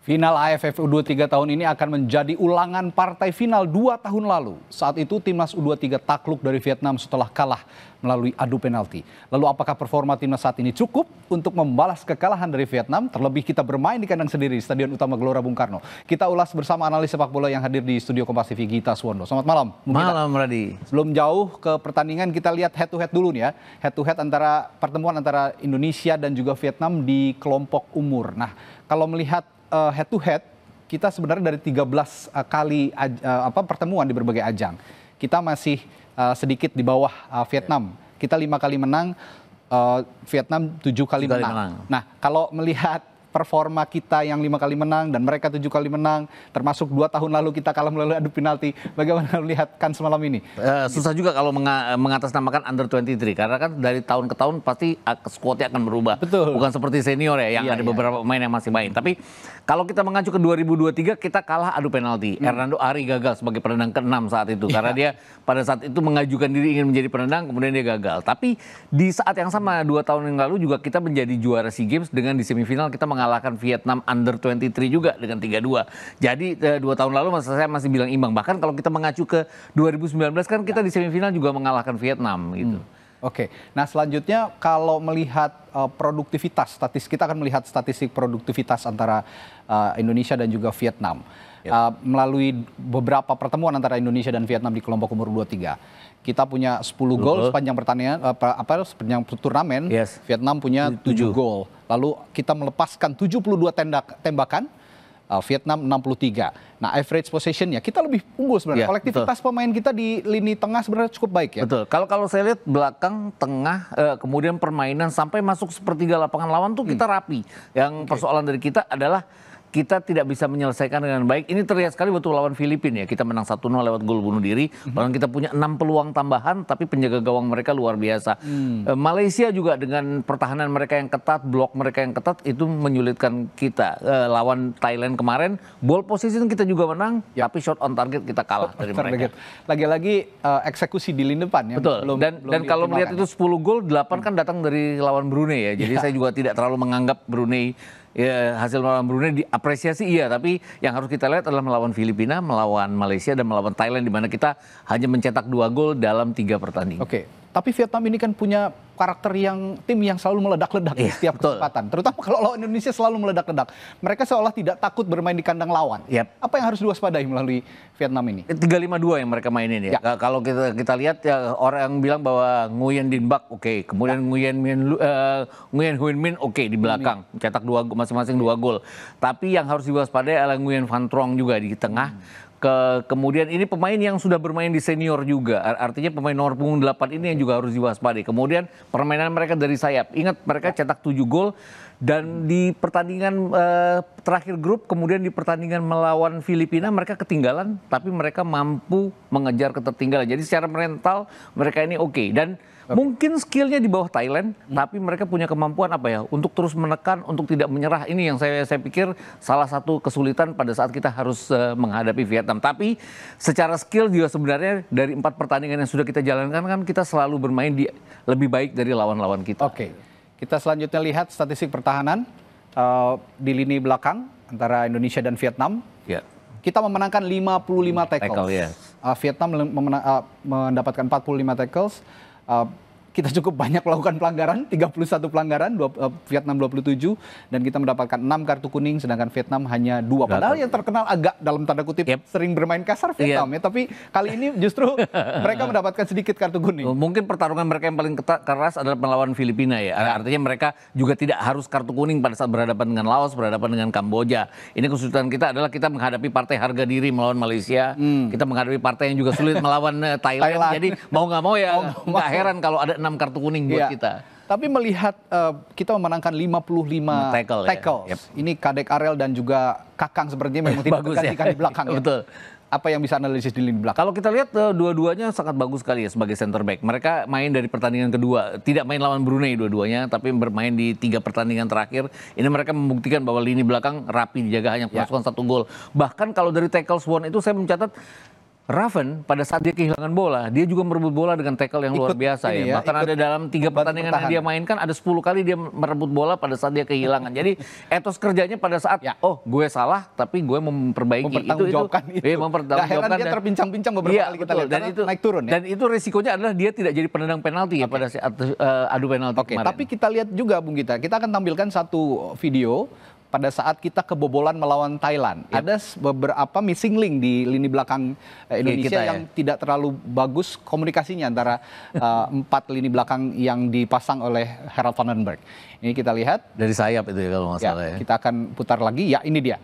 Final AFF U23 tahun ini akan menjadi ulangan partai final 2 tahun lalu. Saat itu timnas U23 takluk dari Vietnam setelah kalah melalui adu penalti. Lalu apakah performa timnas saat ini cukup untuk membalas kekalahan dari Vietnam? Terlebih kita bermain di kandang sendiri, Stadion Utama Gelora Bung Karno. Kita ulas bersama analis sepak bola yang hadir di studio Kompas TV, Gita Suwondo. Selamat malam. Malam, Radi. Sebelum jauh ke pertandingan, kita lihat head to head dulu nih ya. Head to head antara pertemuan antara Indonesia dan juga Vietnam di kelompok umur. Nah, kalau melihat head to head, kita sebenarnya dari 13 kali pertemuan di berbagai ajang. Kita masih sedikit di bawah Vietnam. Kita 5 kali menang, Vietnam 7 kali menang. Nah, kalau melihat performa kita yang 5 kali menang dan mereka 7 kali menang, termasuk 2 tahun lalu kita kalah melalui adu penalti. Bagaimana melihat kan semalam ini? Susah juga kalau mengatasnamakan under 23, karena kan dari tahun ke tahun pasti skuadnya akan berubah. Betul. Bukan seperti senior ya, yang ada beberapa pemain yang masih main. Tapi kalau kita mengacu ke 2023, kita kalah adu penalti. Hernando Ari gagal sebagai penendang ke-6 saat itu. Karena dia pada saat itu mengajukan diri ingin menjadi penendang, kemudian dia gagal. Tapi di saat yang sama 2 tahun yang lalu juga kita menjadi juara SEA Games dengan di semifinal kita mengalahkan Vietnam under 23 juga dengan 3-2. Jadi 2 tahun lalu saya masih bilang imbang. Bahkan kalau kita mengacu ke 2019 kan kita di semifinal juga mengalahkan Vietnam gitu. Oke, nah selanjutnya kalau melihat produktivitas, kita akan melihat statistik produktivitas antara Indonesia dan juga Vietnam. Melalui beberapa pertemuan antara Indonesia dan Vietnam di kelompok umur 23. Kita punya 10 gol sepanjang pertandingan, sepanjang turnamen. Vietnam punya 7 gol. Lalu kita melepaskan 72 tembakan, Vietnam 63. Nah, average possession-nya kita lebih unggul sebenarnya. Kolektivitas pemain kita di lini tengah sebenarnya cukup baik ya. Betul. Kalau saya lihat belakang, tengah, kemudian permainan sampai masuk sepertiga lapangan lawan tuh kita rapi. Yang persoalan dari kita adalah kita tidak bisa menyelesaikan dengan baik. Ini terlihat sekali waktu lawan Filipina ya. Kita menang 1-0 lewat gol bunuh diri. Bahkan kita punya 6 peluang tambahan, tapi penjaga gawang mereka luar biasa. Malaysia juga dengan pertahanan mereka yang ketat, blok mereka yang ketat, itu menyulitkan kita. Lawan Thailand kemarin, ball position kita juga menang, tapi shot on target kita kalah dari mereka. Lagi-lagi eksekusi di lini depan ya. Betul. Dan kalau melihat itu 10 gol, 8 kan datang dari lawan Brunei ya. Jadi saya juga tidak terlalu menganggap Brunei hasil melawan Brunei diapresiasi tapi yang harus kita lihat adalah melawan Filipina, melawan Malaysia dan melawan Thailand, di mana kita hanya mencetak 2 gol dalam 3 pertandingan. Oke, tapi Vietnam ini kan punya karakter tim yang selalu meledak-ledak di setiap kesempatan. Terutama kalau lawan Indonesia selalu meledak-ledak. Mereka seolah tidak takut bermain di kandang lawan. Apa yang harus diwaspadai melalui Vietnam ini? 3-5-2 yang mereka mainin ya. Kalau kita lihat ya, orang yang bilang bahwa Nguyen Dinh Bak kemudian Nguyen Huyen Min di belakang, cetak masing-masing 2 gol. Tapi yang harus diwaspadai adalah Nguyen Van Trong juga di tengah. Kemudian ini pemain yang sudah bermain di senior juga, artinya pemain nomor punggung 8 ini yang juga harus diwaspadai. Kemudian permainan mereka dari sayap, ingat mereka cetak 7 gol dan di pertandingan terakhir grup, kemudian di pertandingan melawan Filipina mereka ketinggalan, tapi mereka mampu mengejar ketertinggalan. Jadi secara mental mereka ini dan mungkin skillnya di bawah Thailand, tapi mereka punya kemampuan untuk terus menekan, untuk tidak menyerah. Ini yang saya pikir salah satu kesulitan pada saat kita harus menghadapi Vietnam. Tapi secara skill juga sebenarnya dari 4 pertandingan yang sudah kita jalankan kan kita selalu bermain lebih baik dari lawan-lawan kita. Oke, kita selanjutnya lihat statistik pertahanan di lini belakang antara Indonesia dan Vietnam. Kita memenangkan 55 tackles. Vietnam mendapatkan 45 tackles. Kita cukup banyak melakukan pelanggaran, 31 pelanggaran, Vietnam 27, dan kita mendapatkan 6 kartu kuning, sedangkan Vietnam hanya 2. Padahal yang terkenal agak dalam tanda kutip sering bermain kasar Vietnam tapi kali ini justru mereka mendapatkan sedikit kartu kuning. Mungkin pertarungan mereka yang paling keras adalah melawan Filipina ya. Artinya mereka juga tidak harus kartu kuning pada saat berhadapan dengan Laos, berhadapan dengan Kamboja. Ini kesulitan kita adalah kita menghadapi partai harga diri melawan Malaysia, kita menghadapi partai yang juga sulit melawan Thailand. Jadi mau nggak mau nggak heran kalau ada 6 kartu kuning buat kita. Tapi melihat kita memenangkan 55 tackles. Ini Kadek Arel dan juga Kakang sepertinya memang tidak tergantikan di belakang. Betul. Apa yang bisa analisis di lini belakang? Kalau kita lihat dua-duanya sangat bagus sekali ya sebagai center back. Mereka main dari pertandingan kedua, tidak main lawan Brunei dua-duanya, tapi bermain di 3 pertandingan terakhir. Ini mereka membuktikan bahwa lini belakang rapi dijaga, hanya kemasukan 1 gol. Bahkan kalau dari tackles won itu saya mencatat Raven pada saat dia kehilangan bola, dia juga merebut bola dengan tackle yang luar biasa ya. Bahkan ada dalam 3 pertandingan yang dia mainkan, ada 10 kali dia merebut bola pada saat dia kehilangan. Jadi etos kerjanya pada saat, oh gue salah, tapi gue memperbaiki. Mempertanggungjawabkan. Dia terpincang-pincang beberapa kali kita lihat, dan itu naik turun ya. Dan itu resikonya adalah dia tidak jadi penendang penalti ya pada saat adu penalti kemarin. Tapi kita lihat juga Bung Gita, kita akan tampilkan satu video pada saat kita kebobolan melawan Thailand. Ada beberapa missing link di lini belakang Indonesia yang tidak terlalu bagus komunikasinya antara 4 lini belakang yang dipasang oleh Harold van den Berg. Ini kita lihat. Dari sayap itu ya kalau nggak salah ya. Kita akan putar lagi, ya ini dia.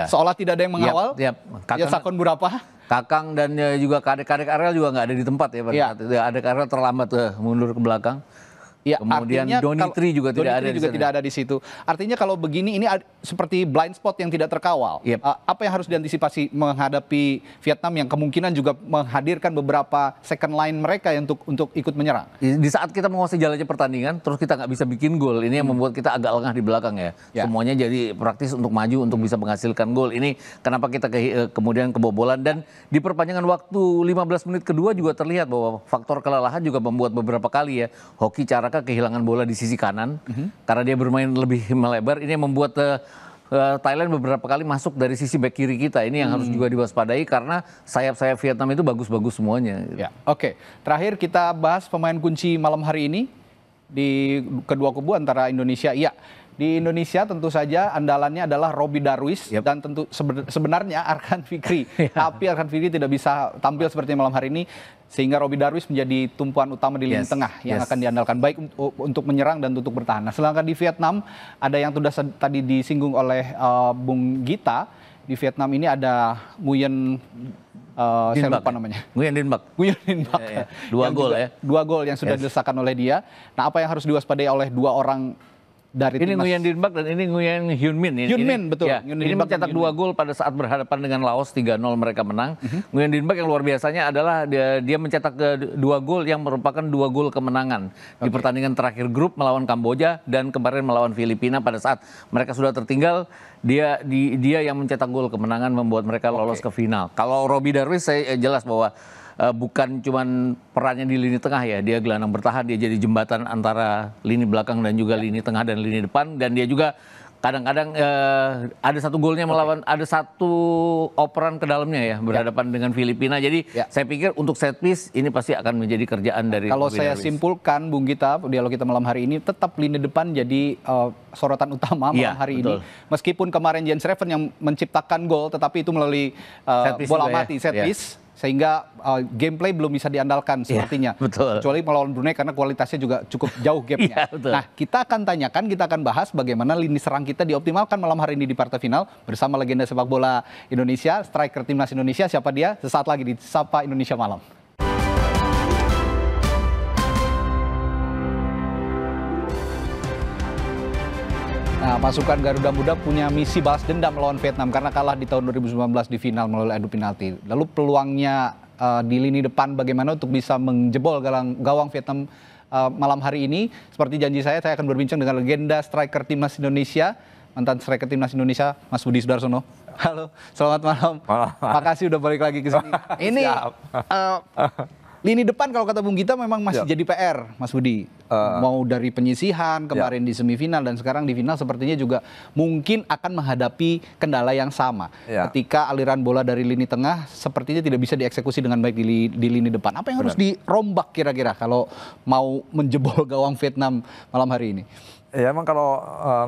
Seolah tidak ada yang mengawal. Ya Sakon berapa? Kakang dan juga Kadek Ariel juga nggak ada di tempat ya pada saat itu. Kadek Ariel terlambat mundur ke belakang. Ya, kemudian Donitri juga tidak ada di situ. Artinya kalau begini ini seperti blind spot yang tidak terkawal. Apa yang harus diantisipasi menghadapi Vietnam yang kemungkinan juga menghadirkan beberapa second line mereka untuk ikut menyerang? Di saat kita menguasai jalannya pertandingan, terus kita nggak bisa bikin gol, ini yang membuat kita agak lengah di belakang ya. Semuanya jadi praktis untuk maju untuk bisa menghasilkan gol. Ini kenapa kita kemudian kebobolan, dan di perpanjangan waktu 15 menit kedua juga terlihat bahwa faktor kelelahan juga membuat beberapa kali ya Hoki Caraka kehilangan bola di sisi kanan karena dia bermain lebih melebar. Ini yang membuat Thailand beberapa kali masuk dari sisi bek kiri kita. Ini yang harus juga diwaspadai karena sayap-sayap Vietnam itu bagus-bagus semuanya. Oke, terakhir kita bahas pemain kunci malam hari ini di kedua kubu antara Indonesia. Di Indonesia tentu saja andalannya adalah Robbie Darwish dan tentu sebenarnya Arkan Fikri. Tapi Arkan Fikri tidak bisa tampil seperti malam hari ini sehingga Robbie Darwish menjadi tumpuan utama di lini tengah yang akan diandalkan baik untuk menyerang dan untuk bertahan. Nah, sedangkan di Vietnam ada yang sudah tadi disinggung oleh Bung Gita. Di Vietnam ini ada Nguyen saya lupa namanya. Nguyen Dinh Bak. Dua gol yang sudah dilesakan oleh dia. Nah, apa yang harus diwaspadai oleh dua orang dari ini Nguyen Dinh Bak dan ini Nguyen Hyun Min. Betul. Ini mencetak 2 gol pada saat berhadapan dengan Laos, 3-0 mereka menang. Nguyen Dinh Bak yang luar biasanya adalah dia mencetak 2 gol yang merupakan 2 gol kemenangan di pertandingan terakhir grup melawan Kamboja dan kemarin melawan Filipina pada saat mereka sudah tertinggal. Dia yang mencetak gol kemenangan membuat mereka lolos ke final. Kalau Robbie Darwish saya jelas bahwa bukan cuman perannya di lini tengah ya, dia gelandang bertahan, dia jadi jembatan antara lini belakang dan juga lini tengah dan lini depan, dan dia juga kadang-kadang ada satu golnya melawan, ada satu operan ke dalamnya ya, berhadapan dengan Filipina. Jadi saya pikir untuk set piece ini pasti akan menjadi kerjaan dari kalau saya simpulkan Bung Gita, dialog kita malam hari ini tetap lini depan jadi sorotan utama malam hari ini. Meskipun kemarin Jens Reven yang menciptakan gol, tetapi itu melalui bola mati set piece. Sehingga gameplay belum bisa diandalkan sepertinya. Kecuali melawan Brunei karena kualitasnya juga cukup jauh gapnya. Nah, kita akan bahas bagaimana lini serang kita dioptimalkan malam hari ini di partai final bersama legenda sepak bola Indonesia, striker timnas Indonesia. Siapa dia? Sesaat lagi di Sapa Indonesia Malam. Nah, pasukan Garuda Muda punya misi balas dendam melawan Vietnam karena kalah di tahun 2019 di final melalui adu penalti. Lalu peluangnya di lini depan bagaimana untuk bisa menjebol gawang Vietnam malam hari ini? Seperti janji saya akan berbincang dengan legenda striker timnas Indonesia, mantan striker timnas Indonesia, Mas Budi Sudarsono. Halo, selamat malam. Makasih udah balik lagi ke sini. Ini lini depan kalau kata Bung Gita memang masih jadi PR, Mas Budi. Mau dari penyisihan kemarin di semifinal dan sekarang di final sepertinya juga mungkin akan menghadapi kendala yang sama. Ketika aliran bola dari lini tengah sepertinya tidak bisa dieksekusi dengan baik di lini depan. Apa yang harus dirombak kira-kira kalau mau menjebol gawang Vietnam malam hari ini? Ya emang kalau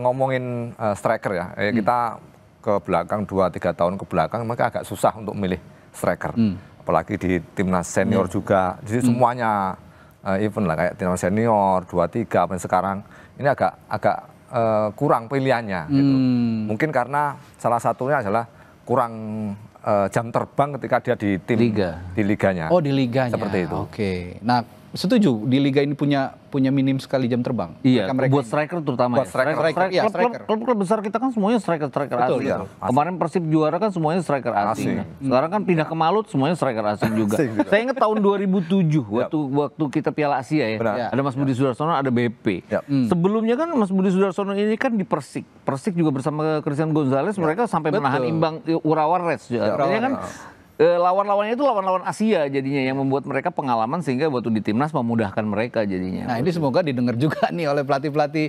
ngomongin striker ya, kita ke belakang 2-3 tahun ke belakang maka agak susah untuk milih striker. Apalagi di timnas senior juga. Jadi semuanya event lah kayak timnas senior 2-3 sampai sekarang ini agak kurang pilihannya gitu. Mungkin karena salah satunya adalah kurang jam terbang ketika dia di tim di liganya. Oh, di liganya. Seperti itu. Oke. Nah, setuju di liga ini punya minim sekali jam terbang. Iya, buat striker terutama. Buat striker. Klub besar kita kan semuanya striker asing. Iya. Kemarin Persib juara kan semuanya striker asing. Sekarang kan pindah ke Malut semuanya striker asing juga. Saya ingat tahun 2007 waktu kita Piala Asia ya. Ada Mas Budi Sudarsono, ada BP. Sebelumnya kan Mas Budi Sudarsono ini kan di Persik. Persik juga bersama Christian Gonzalez mereka sampai menahan imbang Urawa Reds. Artinya kan lawan-lawannya itu lawan-lawan Asia jadinya yang membuat mereka pengalaman sehingga waktu di timnas memudahkan mereka jadinya. Nah ini semoga didengar juga nih oleh pelatih-pelatih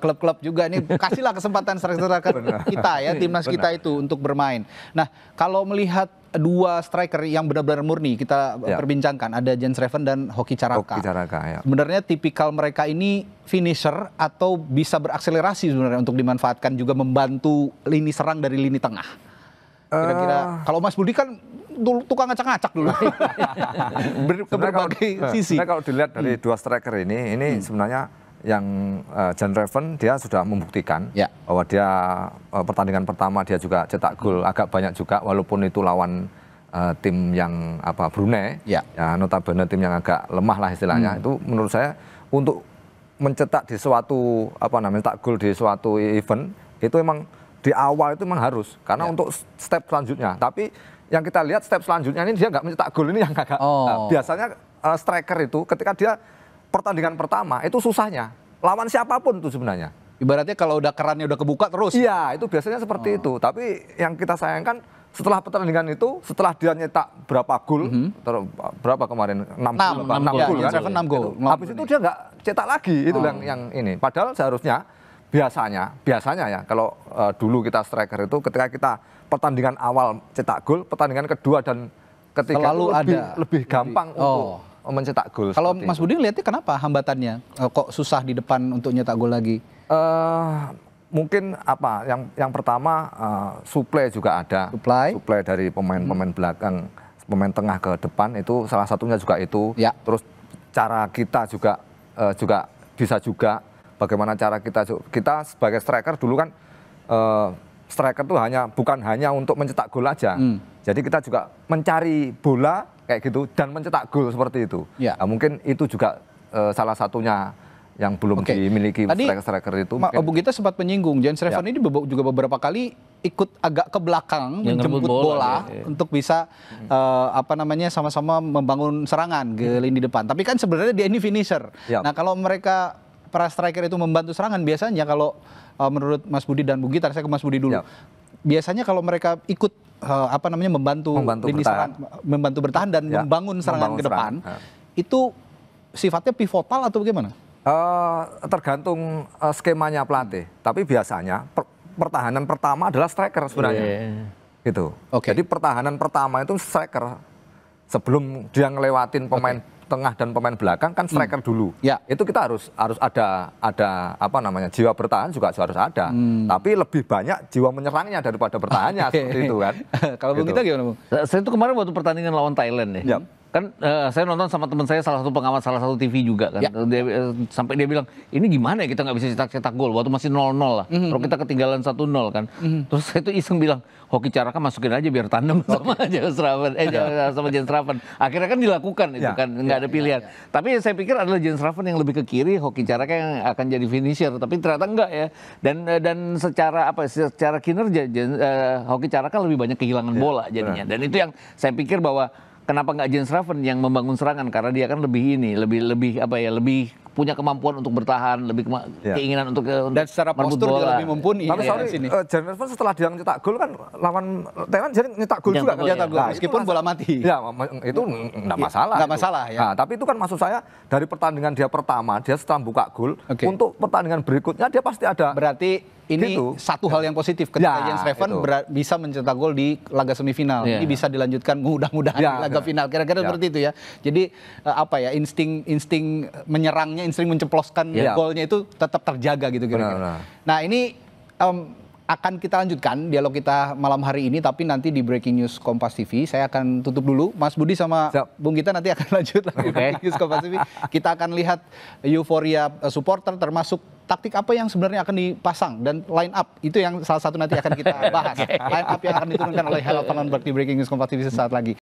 klub-klub juga nih, kasihlah kesempatan striker kita ya, timnas kita itu untuk bermain. Nah kalau melihat dua striker yang benar-benar murni kita perbincangkan, ada Jens Reven dan Hoki Caraka. Hoki Caraka, ya. Sebenarnya tipikal mereka ini finisher atau bisa berakselerasi sebenarnya untuk dimanfaatkan juga membantu lini serang dari lini tengah. Kira-kira kalau Mas Budi kan tukang ngacak-ngacak dulu ke berbagai sisi. Sebenarnya kalau dilihat dari dua striker ini sebenarnya yang Jens Reven dia sudah membuktikan bahwa dia pertandingan pertama dia juga cetak gol agak banyak juga, walaupun itu lawan tim yang Brunei, ya notabene tim yang agak lemah lah istilahnya. Itu menurut saya untuk mencetak di suatu cetak gol di suatu event itu emang di awal itu memang harus, karena untuk step selanjutnya. Tapi yang kita lihat step selanjutnya ini dia nggak mencetak gol, ini yang agak biasanya striker itu ketika dia pertandingan pertama itu susahnya lawan siapapun itu sebenarnya. Ibaratnya kalau udah kerannya udah kebuka terus. Iya, itu biasanya seperti itu. Tapi yang kita sayangkan setelah pertandingan itu, setelah dia nyetak berapa gol, berapa kemarin 6 gol kan? 6 gol. Habis itu dia nggak cetak lagi, itu yang ini. Padahal seharusnya biasanya ya kalau dulu kita striker itu ketika kita pertandingan awal cetak gol, pertandingan kedua dan ketiga selalu lebih gampang untuk mencetak gol. Kalau Mas Budi lihatnya kenapa hambatannya kok susah di depan untuk nyetak gol lagi? Mungkin yang pertama suplai juga ada. Suplai dari pemain-pemain belakang, pemain tengah ke depan itu salah satunya juga itu. Ya. Terus cara kita juga bisa juga bagaimana cara kita sebagai striker dulu kan striker itu bukan hanya untuk mencetak gol aja. Jadi kita juga mencari bola kayak gitu dan mencetak gol seperti itu. Ya. Nah, mungkin itu juga salah satunya yang belum dimiliki striker itu. Bung Gita sempat menyinggung Jens Reven ini juga beberapa kali ikut agak ke belakang menjemput bola untuk bisa sama-sama membangun serangan ke lini depan. Tapi kan sebenarnya dia ini finisher. Nah kalau mereka para striker itu membantu serangan, biasanya kalau menurut Mas Budi dan Bung Gita, saya ke Mas Budi dulu. Biasanya kalau mereka ikut membantu lini serang, membantu bertahan dan membangun serangan ke depan, itu sifatnya pivotal atau bagaimana? Tergantung skemanya pelatih. Tapi biasanya pertahanan pertama adalah striker sebenarnya. Gitu. Jadi pertahanan pertama itu striker. Sebelum dia ngelewatin pemain tengah dan pemain belakang kan striker dulu. Itu kita harus ada jiwa bertahan juga harus ada. Tapi lebih banyak jiwa menyerangnya daripada bertahannya seperti itu kan. Kalau Bung Gita gimana, Bung? Saya itu kemarin waktu pertandingan lawan Thailand ya. Kan saya nonton sama teman saya, salah satu pengamat salah satu TV juga kan. Sampai dia bilang, ini gimana ya kita nggak bisa cetak gol waktu masih 0-0 lah. Kalau kita ketinggalan 1-0 kan. Terus saya tuh iseng bilang, Hoki Caraka masukin aja biar tandem sama Jens Reven. Sama Jens Reven. Akhirnya kan dilakukan itu kan, nggak ada pilihan. Tapi saya pikir adalah Jens Reven yang lebih ke kiri, Hoki Caraka yang akan jadi finisher. Tapi ternyata enggak ya. Dan secara kinerja Hoki Caraka lebih banyak kehilangan bola jadinya. Dan itu yang saya pikir bahwa kenapa nggak Jens Reven yang membangun serangan, karena dia kan lebih punya kemampuan untuk bertahan, lebih keinginan untuk dan secara postur dia lebih mumpuni. Tapi Jens Reven setelah dia nyetak gol kan lawan Thailand jadi nyetak gol juga kan. Meskipun bola mati. Ya, itu enggak masalah. Enggak masalah ya. Nah, tapi itu kan maksud saya dari pertandingan dia pertama, dia setelah buka gol, untuk pertandingan berikutnya dia pasti ada. Berarti ini satu hal yang positif ketika Jens Reven bisa mencetak gol di laga semifinal. Ini bisa dilanjutkan mudah-mudahan di laga final. Kira-kira seperti itu ya. Jadi insting menyerangnya, insting menceploskan golnya itu tetap terjaga gitu kira-kira. Nah ini akan kita lanjutkan dialog kita malam hari ini, tapi nanti di Breaking News Kompas TV. Saya akan tutup dulu. Mas Budi sama Bung Gita nanti akan lanjut lagi Breaking News Kompas TV. Kita akan lihat euforia supporter, termasuk taktik apa yang sebenarnya akan dipasang dan line up. Itu yang salah satu nanti akan kita bahas. Line up yang akan diturunkan oleh Hello Lapangan di Breaking News Kompas TV sesaat lagi.